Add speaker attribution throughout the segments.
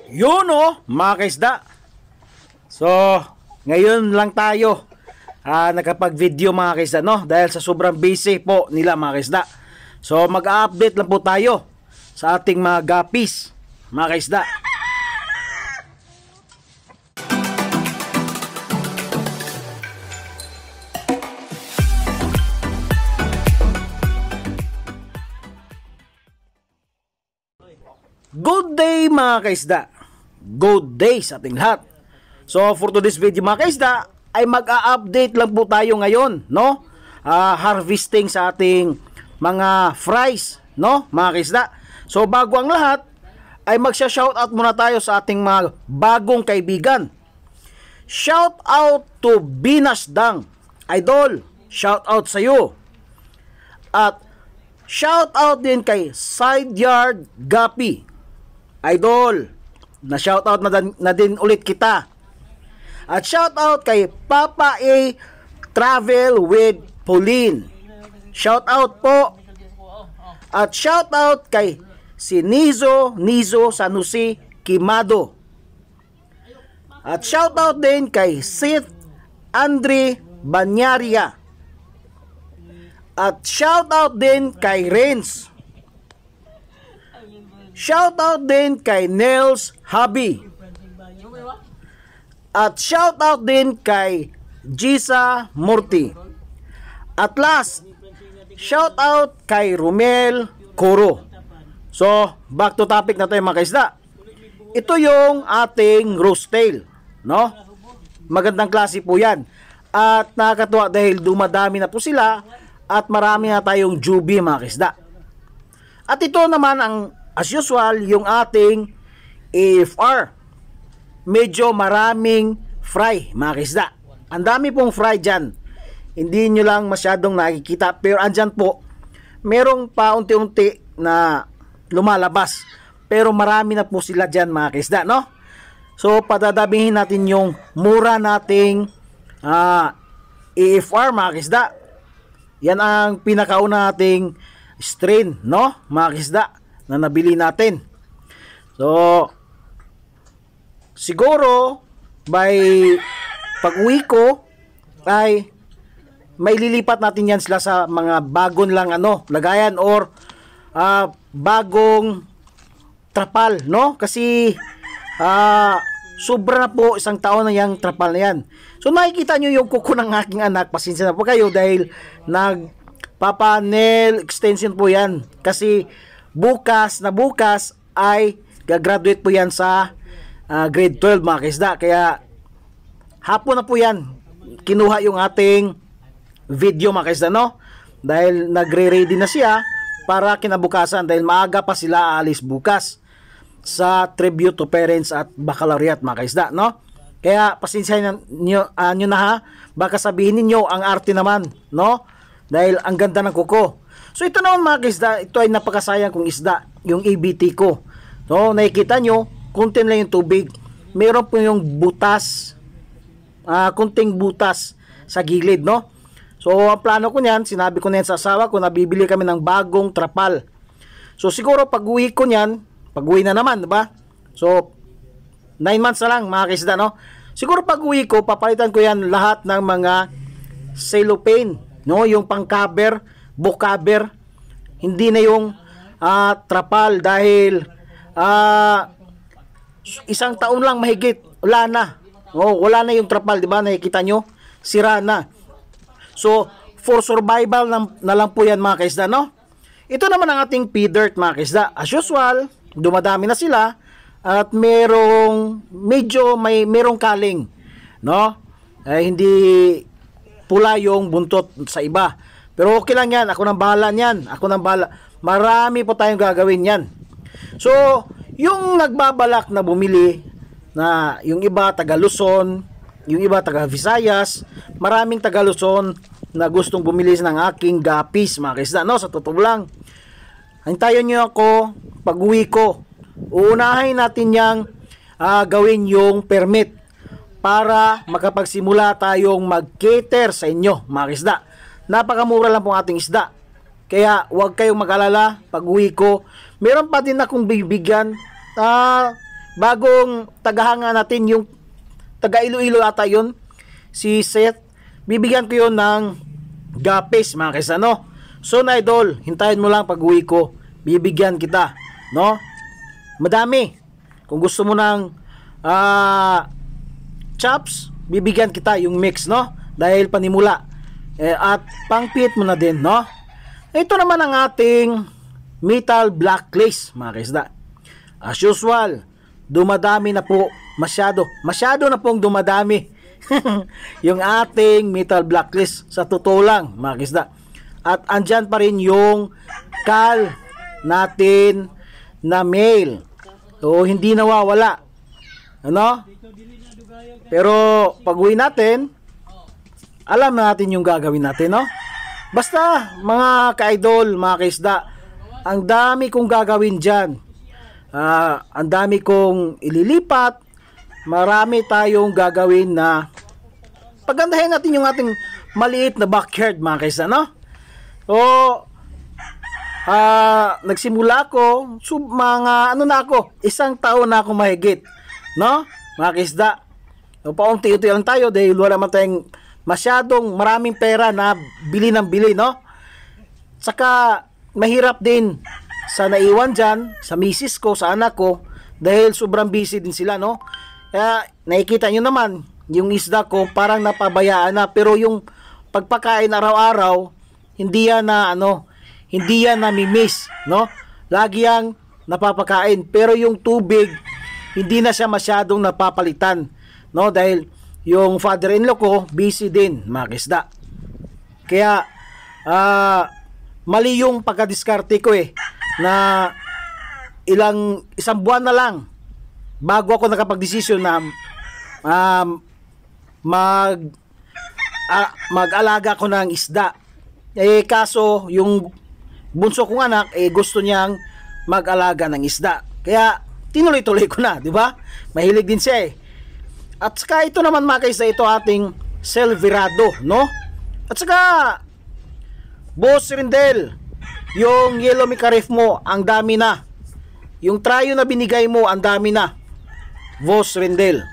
Speaker 1: Yun mga kaisda. So, ngayon lang tayo nakapag-video mga kaisda, no? Dahil sa sobrang busy po nila mga kaisda. So, mag-update lang po tayo sa ating mga guppies mga kaisda. Good day mga kaisda. Good day sa ating lahat. So for today's video mga kaisda ay mag-a-update lang po tayo ngayon, no? Harvesting sa ating mga fries, no mga kaisda. So bago ang lahat ay magsha-shoutout muna tayo sa ating mga bagong kaibigan. Shout out to Binasdang Idol. Shout out sa iyo. At shout out din kay Sideyard Guppy Idol, na shoutout na din ulit kita. At shoutout kay Papa A Travel with Pauline. Shoutout po. At shoutout kay si Nizo San Jose Quimado. At shoutout din kay Sith Andre Banyaria. At shoutout din kay Renz. Shoutout din kay Nels Hobby. At shoutout din kay Gisa Murti. At last, shoutout kay Romel Coro. So, back to topic na tayo mga kaisda. Ito yung ating roast tail, no? Magandang klase po yan. At nakakatuwa dahil dumadami na po sila at marami na tayong jubi mga kaisda. At ito naman ang as usual, yung ating AFR. Medyo maraming fry, mga kaisda. Ang dami pong fry dyan. Hindi nyo lang masyadong nakikita. Pero andyan po, merong paunti-unti na lumalabas. Pero marami na po sila dyan, mga kaisda, no? So, padadabihin natin yung mura nating AFR, mga kaisda. Yan ang pinakauna nating strain, no? Mga kaisda, na nabili natin. So siguro by pag-uwi ko ay may lilipat natin yan sila sa mga bagong lang lagayan or bagong trapal, no? Kasi sobra na po, isang taon na yung trapal na yan. So makikita nyo yung kuko ng aking anak. Pasensya na po kayo dahil nagpapa nail extension po yan. Kasi bukas ay gagraduate po yan sa grade 12 mga kaisda. Kaya hapon na po yan kinuha yung ating video mga kaisda, no? Dahil nagre-ready na siya para kinabukasan dahil maaga pa sila aalis bukas sa tribute to parents at baccalaureate mga kaisda, no? Kaya pasensya nyo na ha. Baka sabihin ninyo ang arte naman, no? Dahil ang ganda ng kuko. So ito naman mga kaisda, ito ay napakasayang kong isda, yung ABT ko. So nakikita nyo, kunti lang yung tubig. Meron po yung butas, kunting butas sa gilid, no? So ang plano ko niyan, sinabi ko na yan sa asawa ko, nabibili kami ng bagong trapal. So siguro pag-uwi ko niyan, pag-uwi na naman, diba? So 9 months na lang mga kaisda, no? Siguro pag-uwi ko, papalitan ko yan lahat ng mga cellophane, no? Yung pang-cover, book cover, hindi na yung trapal dahil isang taon lang mahigit, wala na. Wala na yung trapal, di ba? Nakikita nyo, sira na. So, for survival na lang po yan mga kaisda, no? Ito naman ang ating pea dirt mga kaisda. As usual, dumadami na sila at merong kaling, no? Hindi pula yung buntot sa iba. Pero okay lang yan. Ako nang bahala niyan. Marami po tayong gagawin yan. So, yung nagbabalak na bumili, na yung iba taga Luzon, yung iba taga Visayas, maraming taga Luzon na gustong bumili ng aking guppies, mga kaisda, no? Sa totoo lang, hintayin nyo ako pag-uwi ko. Uunahin natin yang gawin yung permit para makapagsimula tayong mag-cater sa inyo, mga kaisda. Napakamura lang po ating isda. Kaya huwag kayong mag-alala pag uwi ko. Meron pa din akong bibigyan bagong tagahanga natin, yung taga Iloilo ata yun, si Seth, bibigyan ko yun ng gapis mga kaisa, no? So na idol, hintayin mo lang pag uwi ko, bibigyan kita, no? Madami. Kung gusto mo ng chops, bibigyan kita yung mix, no? Dahil panimula. At pangpit mo na din, no? Ito naman ang ating metal black lace mga kaisda. As usual, dumadami na po, masyado na pong dumadami yung ating metal black lace, sa totoo lang mga kaisda. At andyan pa rin yung cal natin na mail, so hindi nawawala, ano? Pero pag uwi natin, alam na natin yung gagawin natin, no? Basta mga ka-idol, mga kaisda, ang dami kong gagawin dyan. Ang dami kong ililipat. Marami tayong gagawin na pagandahin natin yung ating maliit na backyard mga kaisda, no? So, nagsimula ako, mga ano na ako, 1 taon na ako mahigit, no? Mga kaisda. So, paunti-unti lang tayo dahil wala man tayong masyadong maraming pera na bili ng bili, no? Saka mahirap din sa naiwan dyan, sa misis ko, sa anak ko, dahil sobrang busy din sila, no? Kaya nakikita nyo naman, yung isda ko parang napabayaan na, pero yung pagpakain araw-araw, hindi yan na hindi yan nami-miss, no? Lagi yang napapakain, pero yung tubig hindi na siya masyadong napapalitan, no? Dahil yung father-in-law ko busy din mga kaisda. Kaya mali yung pagkadiskarte ko na isang buwan na lang bago ako nakapagdesisyon na mag-alaga ko ng isda. Kaso yung bunso kong anak gusto niyang mag-alaga ng isda. Kaya tinuloy-tuloy ko na, di ba? Mahilig din siya At saka ito naman mga kaisa, ito ating Silverado, no? At saka Boss Rindel, yung yellow mica reef mo, ang dami na. Yung trayo na binigay mo, ang dami na, Boss Rindel.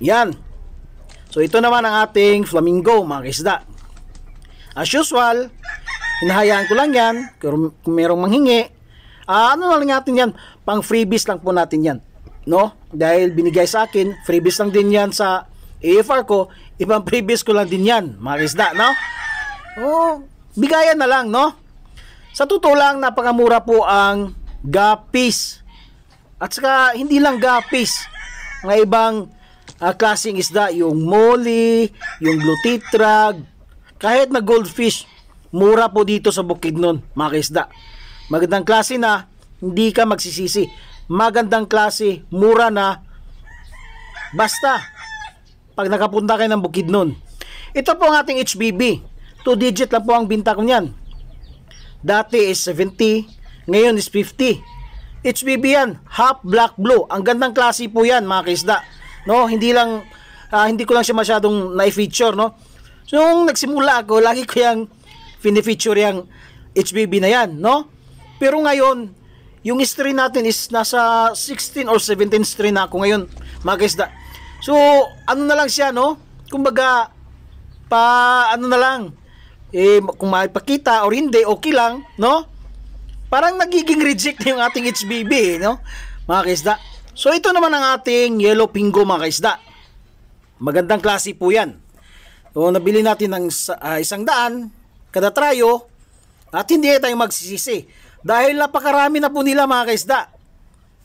Speaker 1: Yan. So ito naman ang ating flamingo mga kaisda. As usual, hinahayaan ko lang yan kung merong manghingi. Ano na lang natin yan, pang freebies lang po natin yan, no? Dahil binigay sa akin, freebies lang din yan sa AFR ko, ibang freebies ko lang din yan mga kaisda, no? Bigayan na lang, no? Sa totoo lang, napakamura po ang gapis. At saka hindi lang gapis, mga ibang klaseng isda, yung molly, yung blue tetrag, kahit na goldfish, mura po dito sa Bukidnon mga kaisda. Magandang klase na, hindi ka magsisisi. Magandang klase, mura na, basta pag nakapunta kayo ng Bukidnon. Ito po ang ating HBB, 2 digit lang po ang binta ko niyan. Dati is 70, ngayon is 50. HBB yan, half black blue. Ang gandang klase po yan mga kaisda, no? Hindi ko lang siya masyadong na-feature, no? So nung nagsimula ako, lagi ko yang fini-feature yung HBB na yan, no? Pero ngayon, yung strain natin is nasa 16 or 17 strain na ako ngayon mga kaisda. So ano na lang siya, no? Kumbaga ano na lang, kung maipakita or hindi, okay lang, no? Parang nagiging reject yung ating HBB, no? Mga kaisda. So ito naman ang ating yellow pingo mga kaisda. Magandang klase po yan. So nabili natin ng 100 kada trayo at hindi tayo magsisisi dahil napakarami na po nila mga kaisda.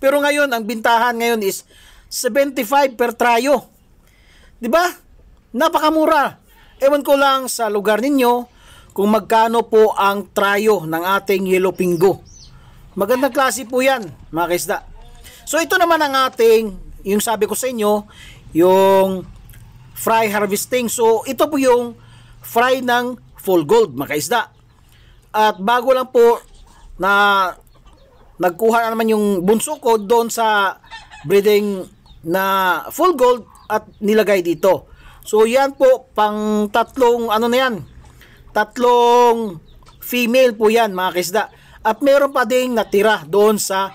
Speaker 1: Pero ngayon ang bintahan ngayon is 75 per trayo. 'Di ba? Napakamura. Ewan ko lang sa lugar ninyo kung magkano po ang trayo ng ating yellow pingo. Magandang klase po yan mga kaisda. So ito naman ang ating, yung sabi ko sa inyo, yung fry harvesting. So ito po yung fry ng full gold mga kaisda. At bago lang po na nagkuha na naman yung bunso ko doon sa breeding na full gold at nilagay dito. So yan po pang tatlong tatlong female po yan mga kaisda. At meron pa ding natira doon sa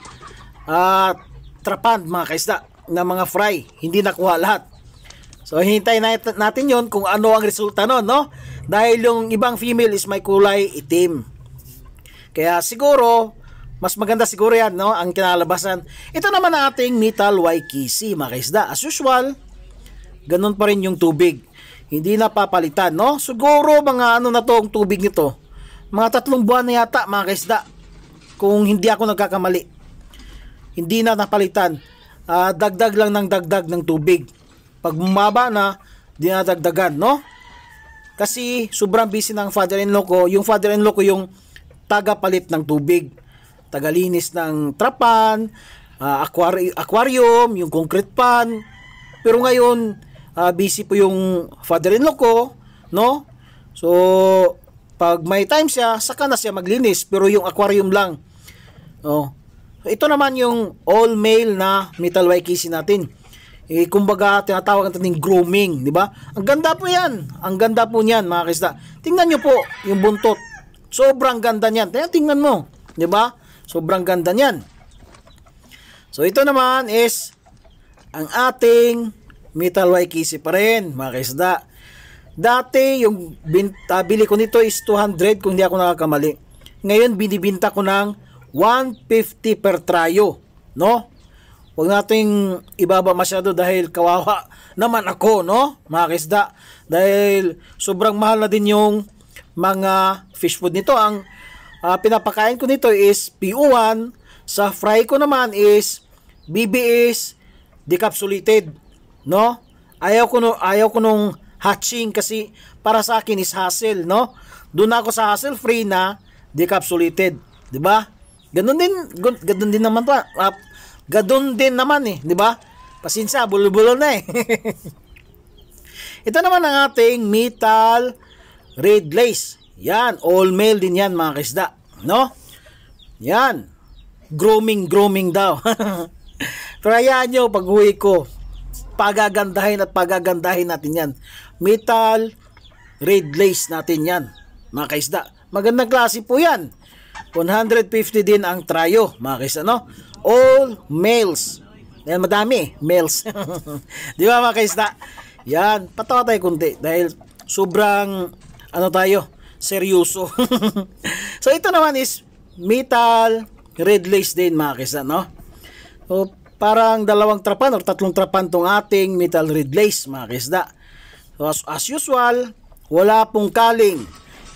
Speaker 1: trapan mga kaisda na mga fry, hindi nakuha lahat. So hintayin natin yon kung ano ang resulta nun, no? Dahil yung ibang female is may kulay itim. Kaya siguro mas maganda siguro yan, no, ang kinalabasan. Ito naman ang ating Metal Waikisi mga kaisda. As usual, ganun pa rin yung tubig, hindi na papalitan, no? Siguro mga ano na to ang tubig nito, mga 3 buwan na yata mga kaisda, kung hindi ako nagkakamali. Hindi na napalitan. Dagdag lang ng dagdag ng tubig. Pag bumaba na, dinadagdagan, no? Kasi sobrang busy ng father-in-law ko. Yung father-in-law ko yung tagapalit ng tubig, tagalinis ng trapan, aquarium, yung concrete pan. Pero ngayon, busy po yung father-in-law ko, no? So, pag may time siya, saka na siya maglinis. Pero yung aquarium lang. Oh. Ito naman yung all male na Metal Waikisi natin. Kumbaga, tinatawag natin grooming, di ba? Ang ganda po yan. Ang ganda po niyan, mga kaisda. Tingnan nyo po yung buntot. Sobrang ganda niyan. Tingnan mo, di ba? Sobrang ganda niyan. So, ito naman is ang ating Metal Waikisi pa rin, mga kaisda. Dati, yung bili ko nito is 200 kung hindi ako nakakamali. Ngayon, binibinta ko ng 150 per trayo, no? Huwag nating ibaba masyado dahil kawawa naman ako, no, mga kaisda. Dahil sobrang mahal na din yung mga fish food nito. Ang pinapakain ko nito is PO1. Sa fry ko naman is BBS decapsulated, no? Ayaw ko nung hatching kasi para sa akin is hassle, no? Doon ako sa hassle free na decapsulated, 'di ba? Ganun din naman pa. Gadon din naman eh, 'di ba? Pasensya, bulol-bulol na eh. Ito naman ang ating Metal Red Lace. Yan, all male din yan mga kaisda, no? Yan. Grooming daw. Pero hayaan nyo, pag-uwi ko, pagagandahin natin yan. Metal Red Lace natin yan, mga kaisda. Magandang klase po yan. 150 din ang trayo, mga kaisda, no? All males. Yan, madami, males. Di ba, mga kaisda? Yan, patawa tayo kunti dahil sobrang, seryoso. So, ito naman is Metal Red Lace din, mga kaisda, no? So, parang 2 trapan or 3 trapan tong ating Metal Red Lace, mga kaisda. So, as usual, wala pong kaling.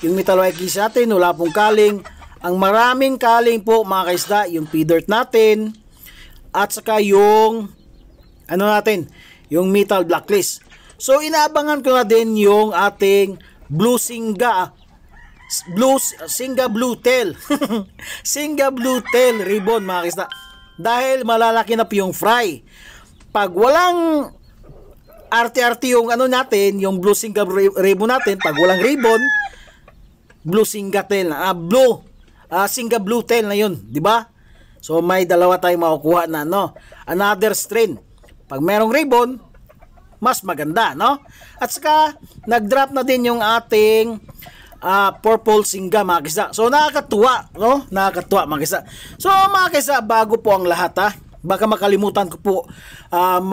Speaker 1: Yung Metal Waikisi natin, wala pong kaling. Ang maraming kaling po, mga kaisda, yung P-Dirt natin at saka yung yung Metal Blacklist. So inaabangan ko na din yung ating Singa Blue Tail. Singa Blue Tail ribbon, mga kaisda. Dahil malalaki na po yung fry. Pag walang arte-arte yung natin, yung Singa ribbon natin, pag walang ribbon, Singa Tail na, Singa Blue Tail na yun, di ba? So may 2 tayong makukuha na, no? Another strain. Pag merong ribbon, mas maganda, no? At saka nag-drop na din yung ating purple singa, mga kaisda. So nakakatuwa, no? Nakakatuwa, mga kaisda. So mga kaisda, bago po ang lahat, baka makalimutan ko po ano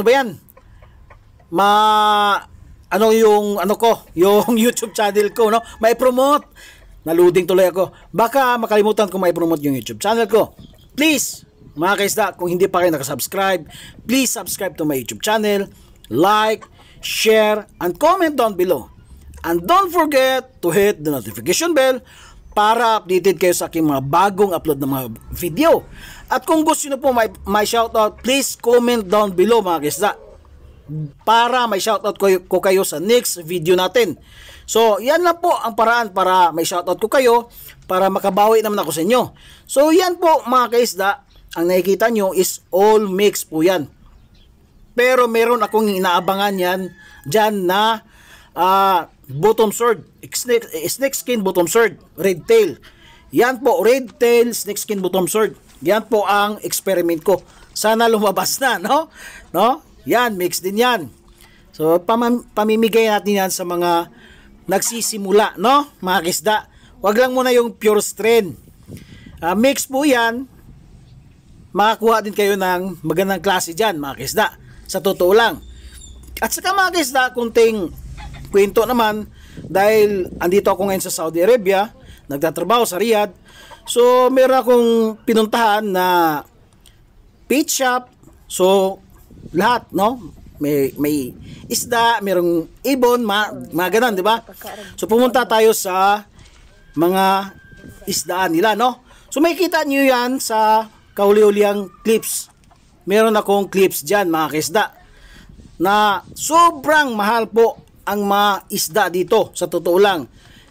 Speaker 1: ba yan? Yung YouTube channel ko, no? May promote. Naluding tuloy ako. Baka makalimutan ko may promote yung YouTube channel ko. Please, mga kaisda, kung hindi pa kayo nakasubscribe, please subscribe to my YouTube channel, like, share, and comment down below. And don't forget to hit the notification bell para updated kayo sa aking mga bagong upload na mga video. At kung gusto nyo po may shoutout, please comment down below, mga kaisda, para may shoutout ko kayo sa next video natin. So, yan lang po ang paraan para may shoutout ko kayo, para makabawi naman ako sa inyo. So, yan po, mga kaisda, ang nakikita nyo is all mix po yan. Pero meron akong inaabangan yan dyan na bottom sword, snake skin bottom sword, red tail. Yan po, red tail, snake skin bottom sword. Yan po ang experiment ko. Sana lumabas na, no? Yan, mix din yan. So, pamimigay natin yan sa mga nagsisimula, no? Mga kisda. Wag lang muna yung pure strain. Mix po yan, makakuha din kayo ng magandang klase dyan mga kaisda, sa totoo lang. At saka mga kaisda, kunting kwento naman, dahil andito ako ngayon sa Saudi Arabia, nagtatrabaho sa Riyadh. So meron akong pinuntahan na pet shop. So lahat, no, may isda, merong ibon, mga ganun, di ba? So pumunta tayo sa mga isdaan nila, no. So makikita nyo yan sa kauli-uliang clips. Meron akong clips dyan mga kaisda, na sobrang mahal po ang mga isda dito, sa totoo lang,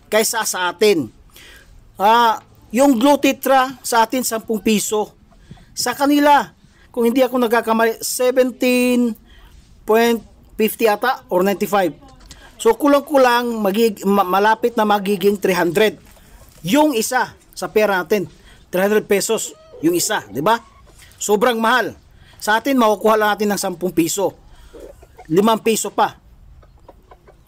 Speaker 1: kaysa sa atin. Yung Glow Tetra sa atin 10 piso. Sa kanila, kung hindi ako nagkakamali, 17.50 ata or 95. So kulang-kulang malapit na magiging 300 yung isa sa pera natin. 300 pesos yung isa, di ba? Sobrang mahal. Sa atin makukuha lang natin ng 10 piso. 5 piso pa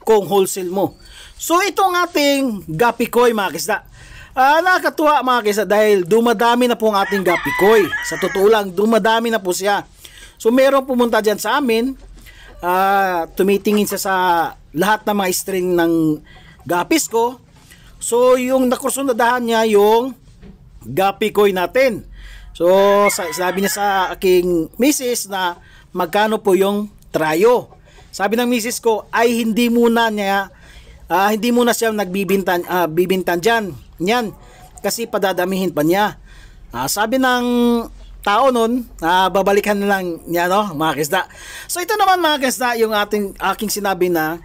Speaker 1: kung wholesale mo. So itong ating Gapikoy mga kaisda, nakakatuwa mga kaisda, dahil dumadami na po ang ating Gapikoy. Sa totoo lang, dumadami na po siya. So meron pumunta dyan sa amin, tumitingin siya sa lahat ng mga string ng gapis ko. So yung nakursunadahan niya yung Gapikoy natin. So sabi niya sa aking misis na magkano po yung trayo. Sabi ng misis ko ay hindi muna siya bibintan diyan kasi padadamihin pa niya. Sabi ng tao nun, babalikan na lang niya, no, mga kaisda. So ito naman mga kaisda, yung aking sinabi na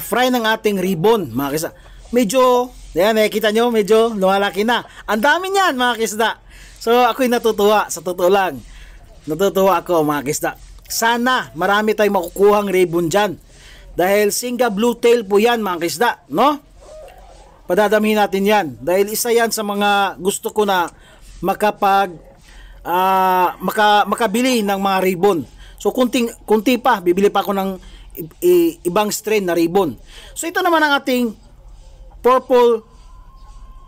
Speaker 1: fry ng ating ribbon mga kaisda. Medyo, yan, nakikita nyo, medyo lumalaki na. Ang dami niyan mga kaisda. So ako'y natutuwa, sa totoo lang. Natutuwa ako mga kaisda. Sana marami tayong makukuhang ribbon dyan. Dahil Singa Blue Tail po yan mga kaisda, no? Padadamihin natin yan. Dahil isa yan sa mga gusto ko na makabili ng mga ribbon. So kunti pa, bibili pa ako ng ibang strain na ribbon. So ito naman ang ating purple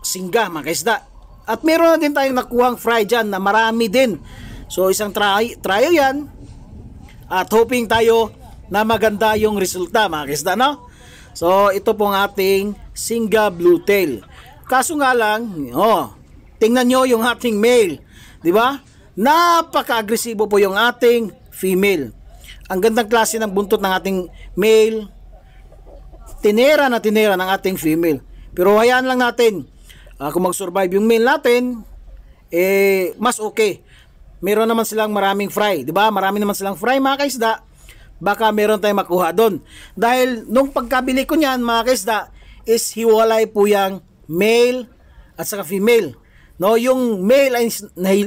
Speaker 1: Singa mga kaisda. At meron na din tayong nakuhang fry dyan na marami din. So isang tryo yan. At hoping tayo na maganda yung resulta mga kaisda, no? So ito pong ating Singa Blue Tail. Kaso nga lang, tingnan nyo yung ating male, di ba? Napaka-agresibo po yung ating female. Ang gandang klase ng buntot ng ating male, tinera ng ating female. Pero hayaan lang natin, kung mag-survive yung male natin, mas okay. Meron naman silang maraming fry, di ba? Marami naman silang fry mga kaisda. Baka meron tayong makuha doon. Dahil nung pagkabili ko niyan mga kaisda, is hiwalay po yung male at saka female. No, yung male ay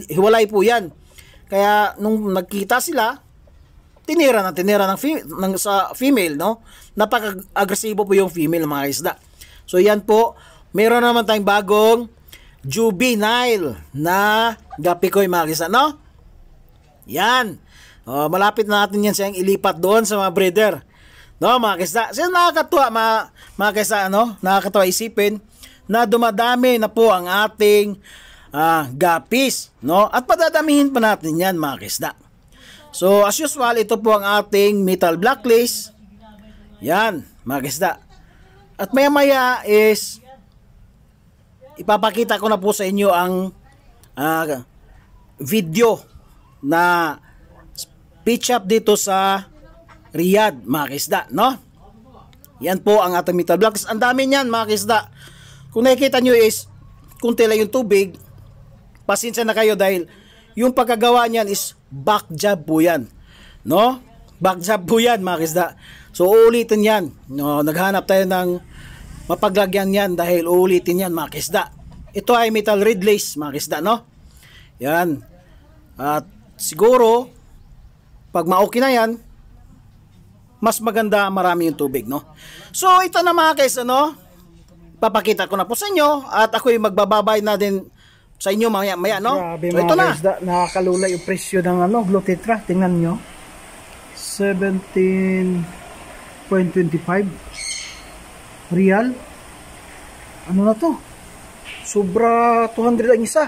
Speaker 1: hiwalay po yan. Kaya nung nagkita sila, tinira sa female, no? Napaka-agresibo po yung female mga kaisda. So yan po, meron naman tayong bagong juvenile na Gapikoy mga kaisda, no? Yan. Malapit na natin yan siyang ilipat doon sa mga breeder. No, mga kaisda. So nakakatuwa mga kaisda, no? Nakakatuwa isipin na dumadami na po ang ating gapis, no? At padadamihin pa natin yan mga kaisda. So as usual, ito po ang ating metal blacklist. Yan, mga kaisda. At maya-maya is ipapakita ko na po sa inyo ang video na pitch up dito sa Riyadh mga kaisda, no? Yan po ang ating metal blocks. Ang dami niyan mga kaisda. Kung nakikita nyo is kunti lang yung tubig, pasensya na kayo dahil yung pagkagawa niyan is back job po yan, no? Back job po yan mga kaisda. So uulitin yan, no? Naghanap tayo ng mapaglagyan yan dahil uulitin yan mga kaisda. Ito ay metal red lace mga kaisda, no? Yan. At siguro pag ma-okay na yan, mas maganda marami yung tubig, no? So ito na mga kaisda, no? Papakita ko na po sa inyo at ako'y magbababay na din sa inyo maya, no?
Speaker 2: Grabe,
Speaker 1: so ito na.
Speaker 2: Kaisda, nakakalula yung presyo ng Glow Tetra. Tingnan nyo. 17.25 real. Ano na to? Sobra 200 ang isa.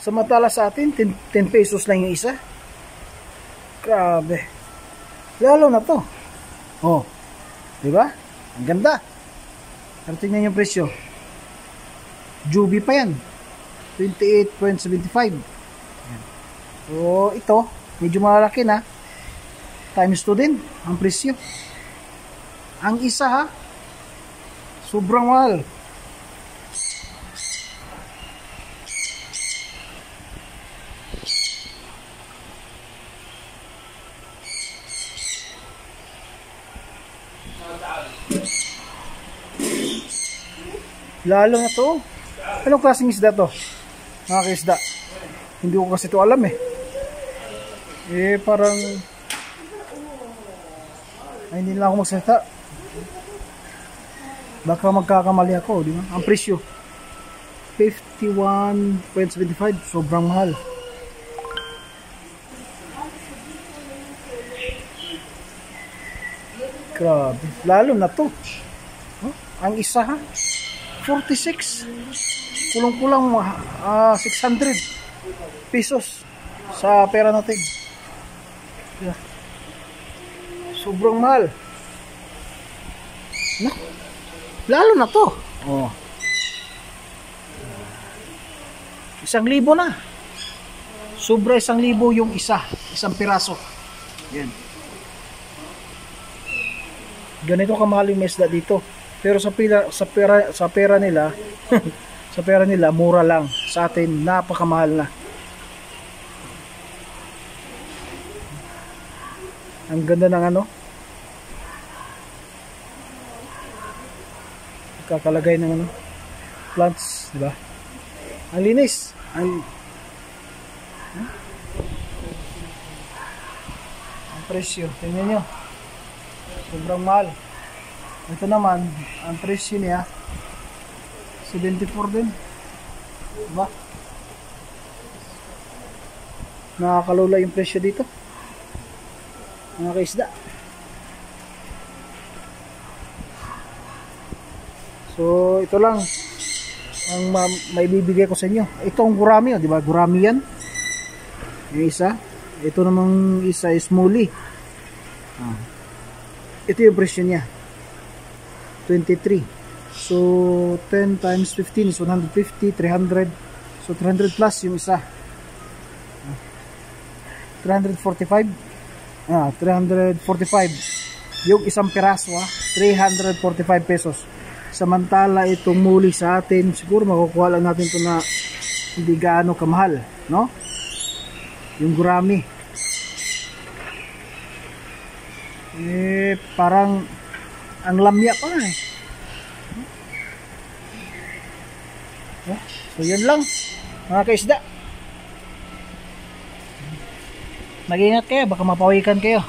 Speaker 2: Samantala sa atin, 10 pesos lang yung isa. Grabe. Lalo na to. Oh. Diba? Ang ganda. Pero tingnan yung presyo. Juby pa yan. 28.75. So, ito, medyo malaki na. Times 2 din ang presyo. Ang isa ha, sobrang mahal. Lalo na to. Anong klaseng isda to? Mga kaisda. Hindi ko kasi to alam eh. Parang ay, hindi lang ako magsalita. Baka magkakamali ako, di ba? Ang presyo 51.75. Sobrang mahal. Grabe. Lalo na to. Ang isa ha, 46. Kulang-kulang 600 pesos sa pera natin. Yeah. Sobrang mahal. No? Lalo na to. Oh. 1,000 na. Sobra 1,000 yung isa. Isang piraso. Yan. Ganito kamahal yung isda dito. Pero sa pera nila sa pera nila mura lang. Sa atin napakamahal na. Ang ganda ng ano, kakalagay ng ano, plants, di ba? Ang linis. Ang presyo, tingnan nyo, sobrang mahal. Ito naman, ang presyo niya 74 din, di ba? Nakakalula yung presyo dito, mga kaisda. So ito lang ang may bibigay ko sa inyo. Ito ang gurami, di ba? Gurami yan. Yung isa. Ito namang isa is muli. Ito yung presyo niya. 23. So 10 times 15 is 150, 300. So 300 plus yung isa. 345. 345 yung isang piraso, 345 pesos. Samantala itong muli sa atin, siguro makukuha lang natin ito na hindi gaano kamahal, no? Yung gurami parang ang lamya pa eh. So yan lang mga kaisda. Mag-ingat kayo, baka mapawikan kayo.